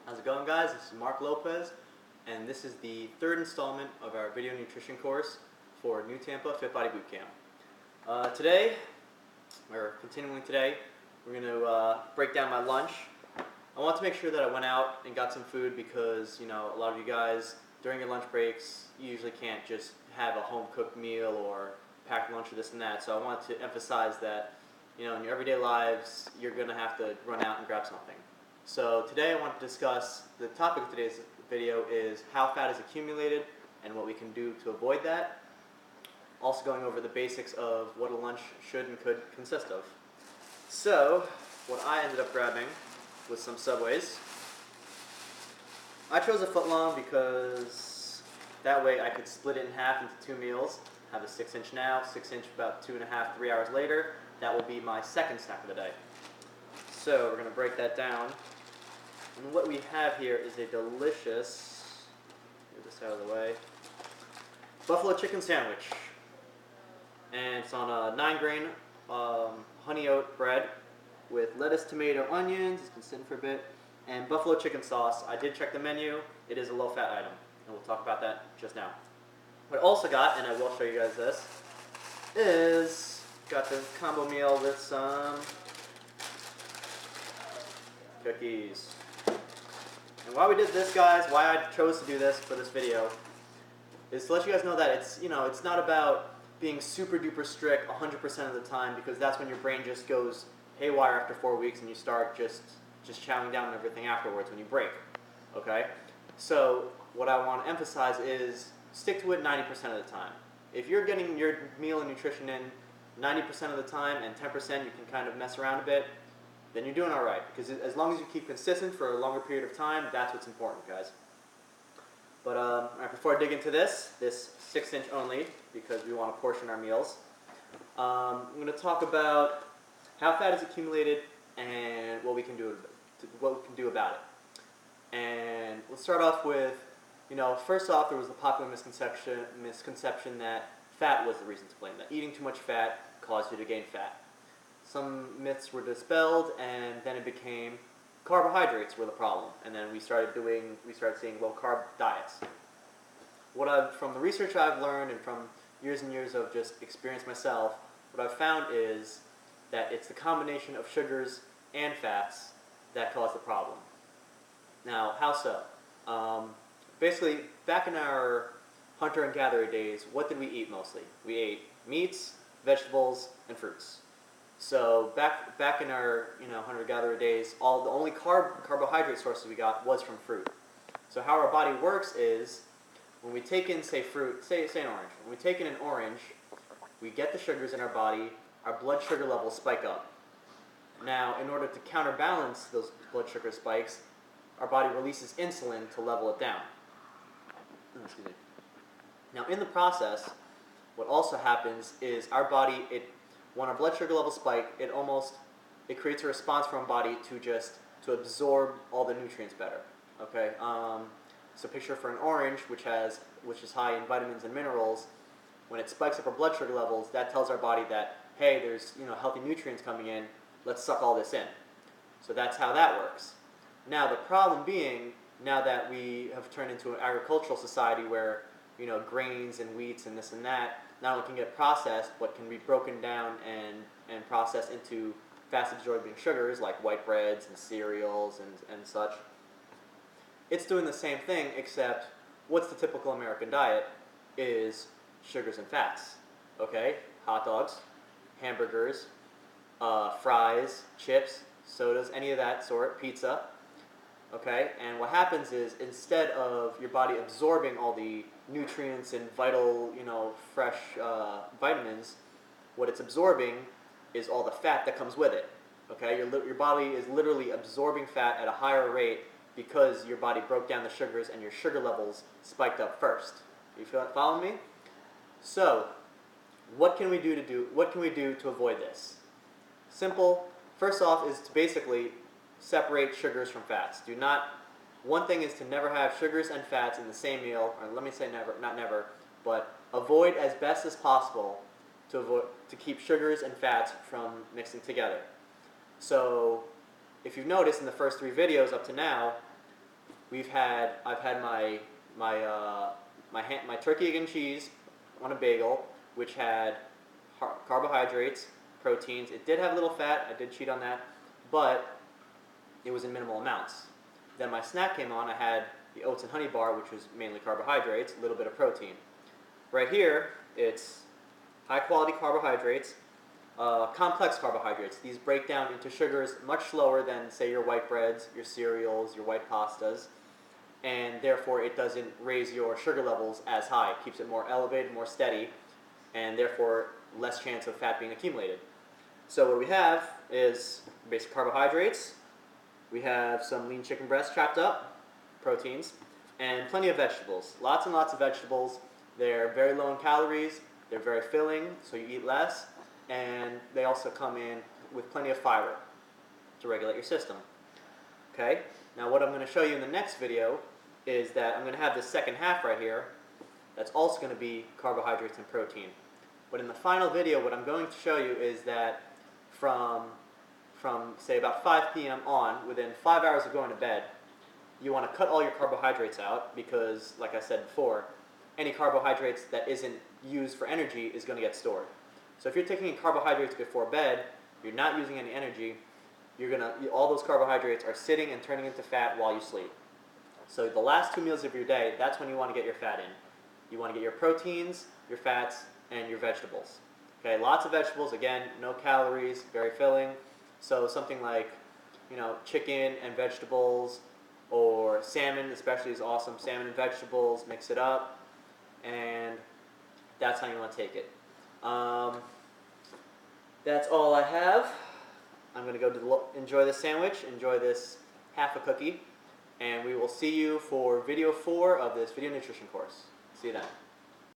How's it going, guys? This is Mark Lopez, and this is the third installment of our video nutrition course for New Tampa Fit Body Bootcamp. Today, we're going to break down my lunch. I want to make sure that I went out and got some food because, a lot of you guys, during your lunch breaks, you usually can't just have a home-cooked meal or packed lunch or this and that. So I want to emphasize that, in your everyday lives, you're going to have to run out and grab something. So today I want to discuss, the topic of today's video is how fat is accumulated and what we can do to avoid that. Also going over the basics of what a lunch should and could consist of. So what I ended up grabbing was some Subways. I chose a foot long because that way I could split it in half into two meals. Have a 6-inch now, 6-inch about 2.5, 3 hours later. That will be my second snack of the day. So we're going to break that down. And what we have here is a delicious, get this out of the way, buffalo chicken sandwich. And it's on a 9-grain honey oat bread with lettuce, tomato, onions, it's been sitting for a bit, and buffalo chicken sauce. I did check the menu, it is a low-fat item, and we'll talk about that just now. What I also got, and I will show you guys this, is got the combo meal with some cookies. And why we did this, guys, why I chose to do this for this video, is to let you guys know that it's, it's not about being super duper strict 100% of the time, because that's when your brain just goes haywire after 4 weeks and you start just chowing down on everything afterwards when you break. Okay? So what I want to emphasize is stick to it 90% of the time. If you're getting your meal and nutrition in 90% of the time and 10% you can kind of mess around a bit, then you're doing all right. Because as long as you keep consistent for a longer period of time, that's what's important, guys. But right, before I dig into this 6-inch only, because we want to portion our meals, I'm going to talk about how fat is accumulated and what we can do about it. And let's start off with, first off, there was the popular misconception that fat was the reason to blame, that eating too much fat caused you to gain fat. Some myths were dispelled, and then it became carbohydrates were the problem, and then we started seeing low-carb diets. From the research I've learned and from years and years of just experience myself, what I've found is that it's the combination of sugars and fats that cause the problem. Now, how so? Basically, back in our hunter and gatherer days, what did we eat mostly? We ate meats, vegetables, and fruits. So back in our hunter-gatherer days, the only carbohydrate sources we got was from fruit. So how our body works is, when we take in, say, fruit, say an orange. When we take in an orange, we get the sugars in our body, our blood sugar levels spike up. Now, in order to counterbalance those blood sugar spikes, our body releases insulin to level it down. Excuse me. Now, in the process, what also happens is our body, when our blood sugar levels spike, it creates a response from our body to absorb all the nutrients better. Okay, so picture for an orange, which is high in vitamins and minerals. When it spikes up our blood sugar levels, that tells our body that, hey, there's healthy nutrients coming in. Let's suck all this in. So that's how that works. Now the problem being, now that we have turned into an agricultural society where grains and wheats and this and that not only can get processed, but can be broken down and processed into fast-absorbing sugars like white breads and cereals and such. It's doing the same thing, except what's the typical American diet is sugars and fats. Okay? Hot dogs, hamburgers, fries, chips, sodas, any of that sort, pizza. Okay? And what happens is, instead of your body absorbing all the nutrients and vital, fresh vitamins, what it's absorbing is all the fat that comes with it. Okay? Your body is literally absorbing fat at a higher rate because your body broke down the sugars and your sugar levels spiked up first. You following me? So, what can we do to avoid this? Simple. First off is to basically separate sugars from fats. One thing is to never have sugars and fats in the same meal, or let me say never, not never, but avoid as best as possible to keep sugars and fats from mixing together. So if you've noticed in the first 3 videos up to now, I've had my turkey, egg, and cheese on a bagel, which had carbohydrates, proteins. It did have a little fat. I did cheat on that, but it was in minimal amounts. Then my snack came on. I had the oats and honey bar, which was mainly carbohydrates, a little bit of protein. Right here, it's high quality carbohydrates, complex carbohydrates. These break down into sugars much slower than, say, your white breads, your cereals, your white pastas, and therefore it doesn't raise your sugar levels as high. It keeps it more elevated, more steady, and therefore less chance of fat being accumulated. So what we have is basic carbohydrates. We have some lean chicken breast chopped up, proteins, and plenty of vegetables. Lots and lots of vegetables. They're very low in calories, they're very filling, so you eat less, and they also come in with plenty of fiber to regulate your system. Okay, now what I'm going to show you in the next video is that I'm going to have this second half right here that's also going to be carbohydrates and protein. But in the final video, what I'm going to show you is that from say about 5 p.m. on, within 5 hours of going to bed, you want to cut all your carbohydrates out because, like I said before, any carbohydrates that isn't used for energy is going to get stored. So if you're taking carbohydrates before bed, you're not using any energy, all those carbohydrates are sitting and turning into fat while you sleep. So the last 2 meals of your day, that's when you want to get your fat in. You want to get your proteins, your fats, and your vegetables. Okay, lots of vegetables, again, no calories, very filling. So something like, chicken and vegetables, or salmon especially is awesome. Salmon and vegetables, mix it up, and that's how you want to take it. That's all I have. I'm going to go enjoy this sandwich, enjoy this half a cookie, and we will see you for video 4 of this video nutrition course. See you then.